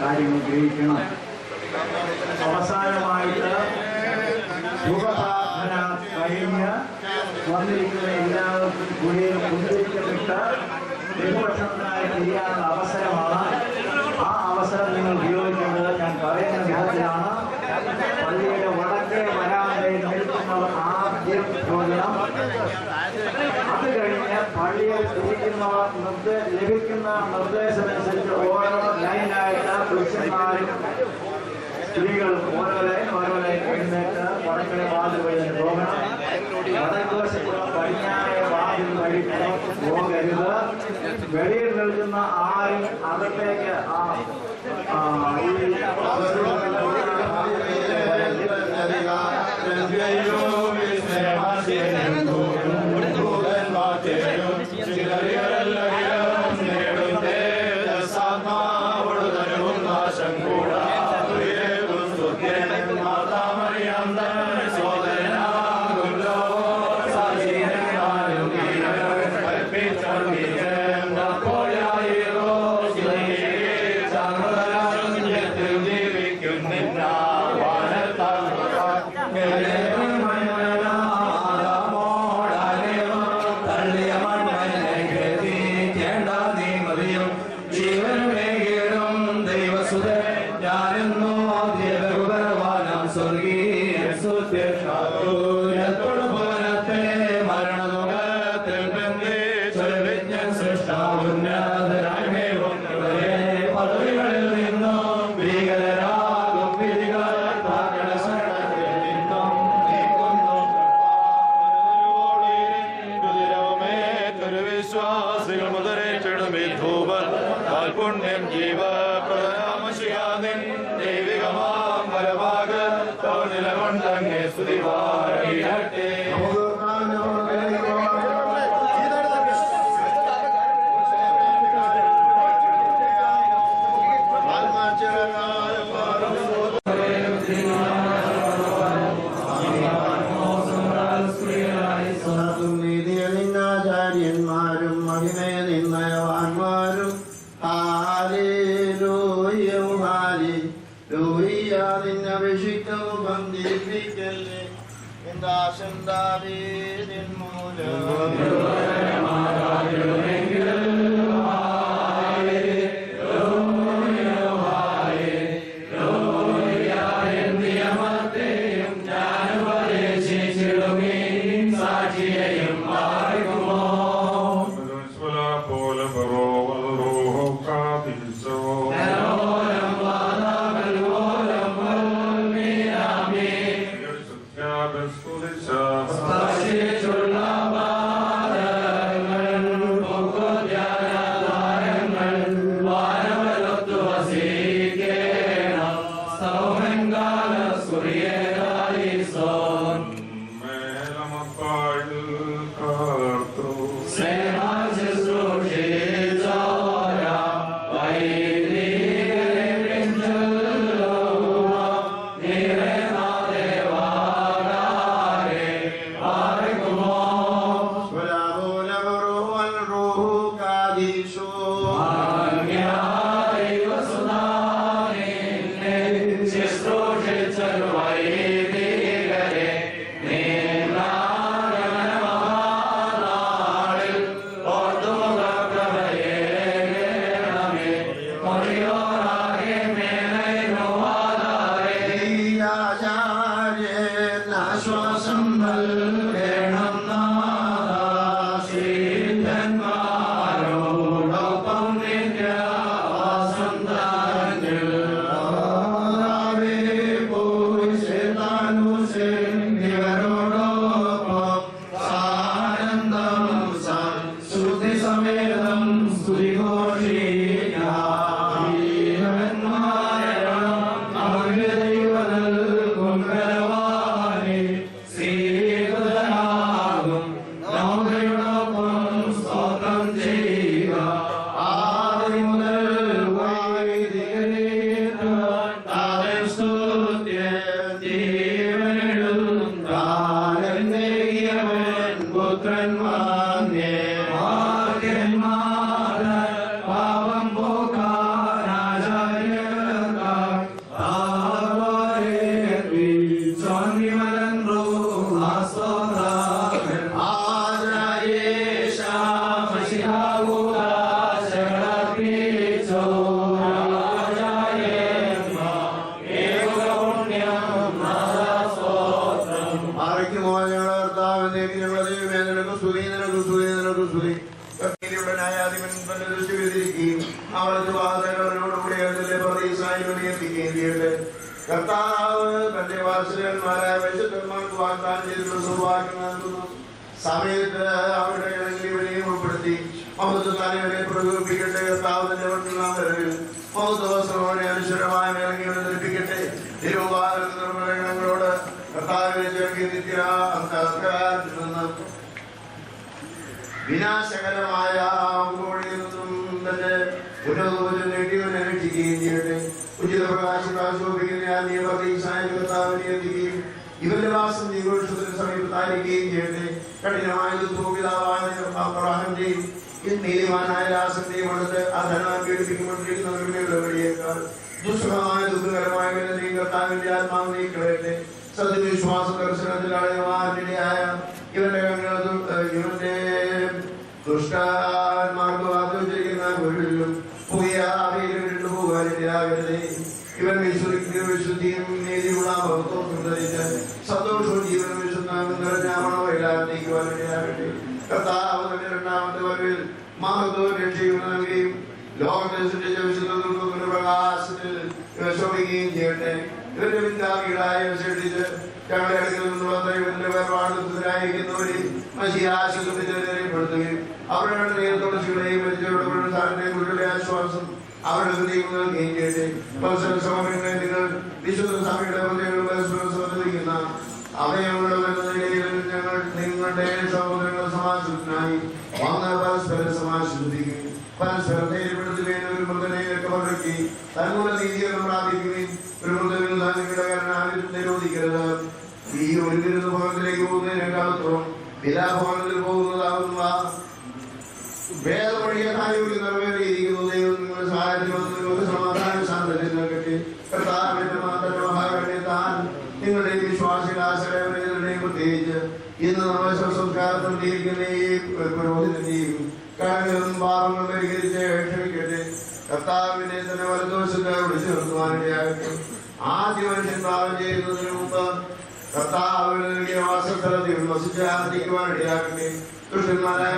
കാര്യങ്ങൾ ഗ്രഹിക്കണം. അവസാനമായിട്ട് ശുഭപ്രാർത്ഥന കഴിഞ്ഞ് വന്നിരിക്കുന്ന എല്ലാവർക്കും കുഴിയിൽ കുന്തിരിക്കപ്പെട്ട് ദൈവഭക്ഷണത്തിനായി ചെയ്യാനുള്ള അവസരമാണ്. ആ അവസരം നിങ്ങൾ ഉപയോഗിക്കേണ്ടത് ഞാൻ പറയുന്ന വിധത്തിലാണ്. പള്ളിയുടെ വടക്കേ വരാന്തയിൽ നിൽക്കുന്നവർ ആദ്യം പോകണം. അത് കഴിഞ്ഞ് പള്ളിയിൽ ഇരിക്കുന്നവർ ലഭിക്കുന്ന നിർദ്ദേശമനുസരിച്ച് ഓരോ ലൈനായിട്ട് പുരുഷന്മാരും സ്ത്രീകളും ഓരോ ലൈൻ എഴുന്നേറ്റ് വടക്കേ വാതിൽ വഴി പോകണം. വടക്കുവശത്തുള്ള പടിഞ്ഞാറേ വാതിൽ വഴി പോകരുത്. വെളിയിൽ നിൽക്കുന്ന ആരും അകത്തേക്ക് Sudhi Samedam Sudhi Ghoshi പ്രഭാതങ്ങളോടുകൂടി എത്തിക്കുകയും ചെയ്യട്ടെ. കർത്താവ് തന്റെ വാത്സല്യന്മാരായ വിശുദ്ധന്മാർക്ക് വാഗ്ദാനം ചെയ്തിട്ടുള്ള സൗഭാഗ്യം നൽകുന്നു. സമയത്ത് അവരുടെ ഇവരെയും ഉൾപ്പെടുത്തി മഹത്വത്താനെ പ്രകോപിപ്പിക്കട്ടെ. കർത്താവ് തന്റെ വരവിൽ മഹത്വവസ്ത്രമോടെ അനുശ്വരമായ ഇറങ്ങിയോട് ധരിപ്പിക്കട്ടെ. തിരുവാതിരങ്ങളോട് കർത്താവിനെ ചേർക്കി നിത്യത്തിൽ നിന്ന് വിനാശകരമായ കോഴിയിൽ നിന്നും തന്റെ പുനർഭോജനം നേടിയവനെ രക്ഷിക്കുകയും ചെയ്യട്ടെ. ഉചിത പ്രകാശോപിക്കുന്ന കർത്താവിനെ എത്തിക്കുകയും ഇവന്റെ വാസം ദീർഘത്തിന് സമീപത്തായിരിക്കുകയും ചെയ്യട്ടെ. കഠിനമായ ദുഃഖപിതാവാഹം ചെയ്യും. നീതിമാനായ രാസത്തെയും അടുത്ത് ആ ധനം പീഡിപ്പിക്കുമ്പോഴേക്കാൾ ദുസ്സഹമായ ദുഃഖകരമായ കർത്താവിന്റെ ആത്മാവ് നീക്കളയട്ടെ. സത്യവിശ്വാസ ദർശനത്തിലായ ഇവന്റെ ഇവന്റെ ദുഷ്ടാന്മാർക്ക് വാദിച്ചിരിക്കുന്ന വീടിലും പോകാനിടയാകരുതേ. ഇവൻ വിശുദ്ധിയും നീതിയുള്ള ഭക്തവും ധരിച്ച് സന്തോഷവും ജീവനും വിശുദ്ധവും നിറഞ്ഞാവണോ എല്ലാം നീക്കുവാനിടയാകട്ടെ. കർത്താവ് തന്റെ രണ്ടാമത്തെ വരവിൽ മഹത്വവും രക്ഷയും നൽകുകയും ലോകത്തെ സൃഷ്ടിച്ച വിശുദ്ധ പ്രകാശത്തിൽ ശോഭിക്കുകയും ചെയ്യട്ടെ. ഇവരുടെ പിൻഗാമികളായ സൃഷ്ടിച്ച് ഞങ്ങളുടെ അടുക്കൽ നിന്നുള്ള ഇവരുടെ വേർപാടുന്നവരെ മഷിയാശുദ്ധപ്പെടുത്തുകയും അവരുടെ നേതൃത്വങ്ങളെയും മരിച്ചവരുടെ സ്ഥാനത്തെയും കുട്ടികളുടെ ആശ്വാസം അവരുടെ ഹൃദയം നൽകുകയും ചെയ്യട്ടെ. സമരങ്ങളെ നിങ്ങൾ വിശുദ്ധ സഭയുടെ ഹൃദയങ്ങൾ പരസ്പരം സമർപ്പിക്കുന്ന അവയവങ്ങളുടെ നിലയിൽ ഞങ്ങൾ നിങ്ങളുടെ സഹോദരങ്ങളുടെ സമാശ്വത്തിനായി വന്ന് പരസ്പരം സമാശ്വസിപ്പിക്കുകയും പരസ്പരം ധൈര്യപ്പെടുത്തുകയും ഒരു മൃതനെ രക്ഷപ്പെടുത്തി തന്മൂല നീതികളും പ്രാപിക്കുകയും ഒരു മൃതനിൽ നിങ്ങളുടെ നിരോധിക്കരുത്. ഈ ഒരു വിരുദ്ധ ഭവനത്തിലേക്ക് പോകുന്നതിനേക്കാളത്തോളം വിലാഭവനത്തിൽ പോകുന്നതാകുന്ന വേദമൊഴിയായി നിറവേറിയിരിക്കുന്നു. ദൈവം നിങ്ങളുടെ സഹായത്തിനുള്ള സമാധാന ശാന്തത്തിൽ നൽകട്ടെ. കർത്താവിന്റെ മാത്രം മഹാകണ്യത്താൻ നിങ്ങളുടെ വിശ്വാസികൾ ആശ്രയവരെയും പ്രത്യേകിച്ച് ഇന്ന് നമ്മൾ സംസ്കാരം നടത്തിയിരിക്കുന്ന ഈ പുരോഹിതന്റെയും കടങ്ങളും പാപങ്ങളും പരിഹരിച്ച് ക്ഷമിക്കട്ടെ. കർത്താവിനെ തന്നെ വലദോഷത്തെ വിളിച്ചു നിർത്തുവാനിടയാകട്ടെ. ആദ്യ മനുഷ്യൻ പാപം ചെയ്യുന്നതിന് മുമ്പ് കർത്താവിന് നൽകിയ വാസസ്ഥലത്തിൽ വസിച്ചാർജിക്കുവാനിടയാകട്ടെ. ദുഷ്ടന്മാരായ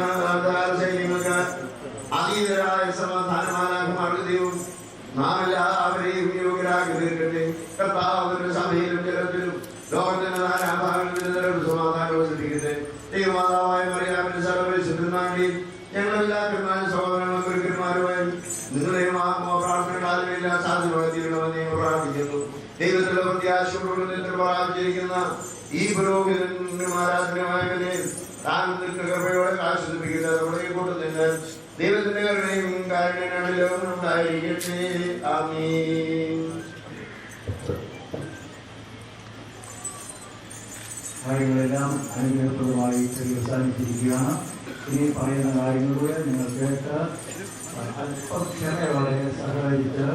സൈന്യങ്ങൾക്ക് അതീതരായ സമാധാനമാനാകുമാർക്ക് ദൈവം നാം എല്ലാവരെയും യോഗ്യരാക്കി തീർക്കട്ടെ. കർത്താവിന്റെ സഭയിലും ജലത്തിലും ലോകത്തിന്റെ നാനാഭാഗങ്ങളിലും സമാധാനം വസിപ്പിക്കട്ടെ. ദൈവമാതാവായ മറിയാമിന്റെ സർവ്വവിശുദ്ധന്മാരുടെയും ഞങ്ങളെല്ലാ സഹോദരങ്ങളും ഗുരുക്കന്മാരുമായി നിങ്ങളെയും പ്രാർത്ഥനകളെല്ലാം സാധ്യമാക്കിയിരിക്കണമെന്ന് ഞങ്ങൾ പ്രാർത്ഥിക്കുന്നു. ദൈവത്തിലുള്ള പ്രത്യാശയോടുകൂടി പ്രാർത്ഥിച്ചിരിക്കുന്ന ഈ പുരോഹിതന്മാരാധനമായവനെ താൻ കൃപയോടെ ആശ്വസിപ്പിക്കില്ല. നമ്മുടെ കൂട്ടത്തിന് ദൈവത്തിന്റെ കരുണയും കാരുണ്യവും ഉണ്ടായിരിക്കട്ടെ. ആമീൻ. കാര്യങ്ങളെല്ലാം അനുഗ്രഹപ്രദമായി അവസാനിച്ചിരിക്കുകയാണ്. ഇനി പറയുന്ന കാര്യങ്ങളിലൂടെ നിങ്ങൾ കേട്ട് അല്പം ക്ഷമയോടെ സഹകരിച്ച്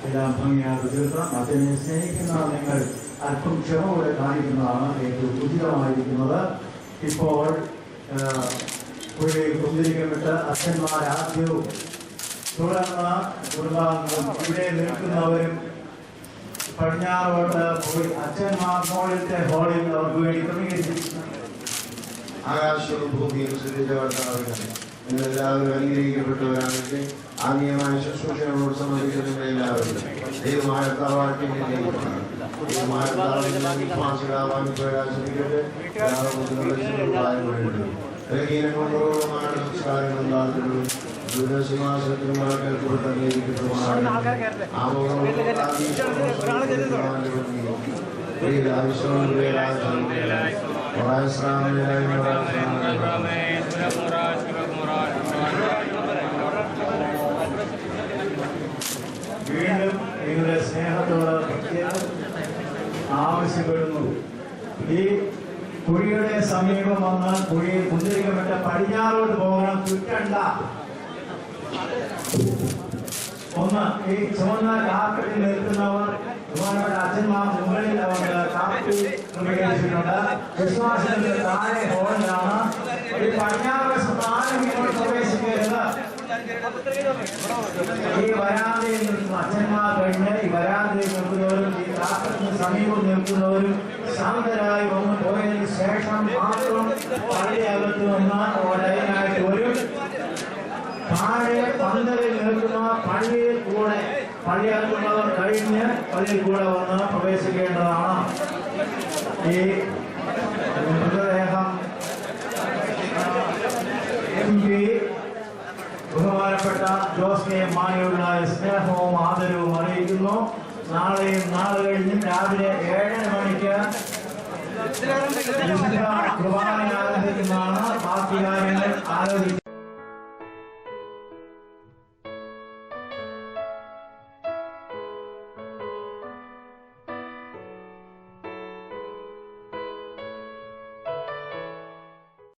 എല്ലാം ഭംഗിയാക്കി തീർക്കണം. അതിനെ സ്നേഹിക്കുന്ന നിങ്ങൾ അല്പം ക്ഷമയോടെ കാണിക്കുന്നതാണ് ഏറ്റവും ഉചിതമായിരിക്കുന്നത്. ഇപ്പോൾ പുഴയിൽ കുന്തിരിക്കപ്പെട്ട് അച്ഛന്മാരാദ്യവും തുടർന്ന് കുടുംബാംഗങ്ങളും ഇവിടെ നിൽക്കുന്നവരും പടിഞ്ഞാറോട്ട് പോയി അച്ഛന്മാർ മോളിലത്തെ ഹോളിൽ അവർക്ക് വേണ്ടി ക്രമീകരിച്ചിരിക്കുന്നു. ആകാശവും ഭൂമിയും സൃഷ്ടിച്ചവർക്കാവുകയാണ്. നിങ്ങളെല്ലാവരും അനുഗ്രഹിക്കപ്പെട്ടവരാണെങ്കിൽ ആത്മീയമായ ശുശ്രൂഷകളോട് സംബന്ധിക്കുന്ന എല്ലാവരും ദൈവമായ വിശ്വാസികളാവാൻ പ്രകാശിപ്പിക്കട്ടെ. സംസ്കാരങ്ങളും താല്പര്യവും ദുരസിംഹാസനത്തിനും കേൾക്കപ്പെട്ട വീണ്ടും നിങ്ങളുടെ സ്നേഹത്തോട് പ്രത്യേകം ആവശ്യപ്പെടുന്നു. ഈ കുഴിയുടെ സമീപം വന്ന് കുഴിയിൽ കുന്തിരിക്കപ്പെട്ട പടിഞ്ഞാറോട്ട് പോകണം. ചുറ്റണ്ട. ഒന്ന് ഈ ചുവന്ന കാർപ്പറ്റിൽ നിൽക്കുന്നവർ ബഹുമാനപ്പെട്ട അച്ഛന്മാർ മുകളിൽ അവർക്ക് കാപ്പി ക്രമീകരിച്ചിട്ടുണ്ട്. വിശ്വാസത്തിന്റെ താഴെ ഹോളിലാണ്. ഈ പടിഞ്ഞാറ് സ്ഥാനം പ്രവേശിക്കരുത്. ഈ വരാന്തയിൽ നിൽക്കുന്ന അച്ഛന്മാർ കഴിഞ്ഞ് ഈ വരാന്തയിൽ നിൽക്കുന്നവരും ഈ കാർപ്പറ്റിന് സമീപം നിൽക്കുന്നവരും ശാന്തരായി വന്ന് പോയതിനു ശേഷം മാത്രം പള്ളിയകത്ത് നിന്ന് ലൈനായിട്ട് വരും. താഴെ പന്തലിൽ നിൽക്കുന്ന പള്ളിയിൽ കൂടെ പള്ളിയംഗങ്ങൾ കഴിഞ്ഞ് പള്ളിയിൽ കൂടെ വന്ന് പ്രവേശിക്കേണ്ടതാണ്. ഈ മൃതദേഹം MP ബഹുമാനപ്പെട്ട ജോസ് കെ മാണിയുള്ള സ്നേഹവും ആദരവും അറിയിക്കുന്നു. നാളെയും നാളെ കഴിഞ്ഞും രാവിലെ 7:30 മണിക്ക് കുർബാന ആരംഭിക്കുന്നതാണ്. ബാക്കി കാര്യങ്ങൾ ആലോചിക്കും.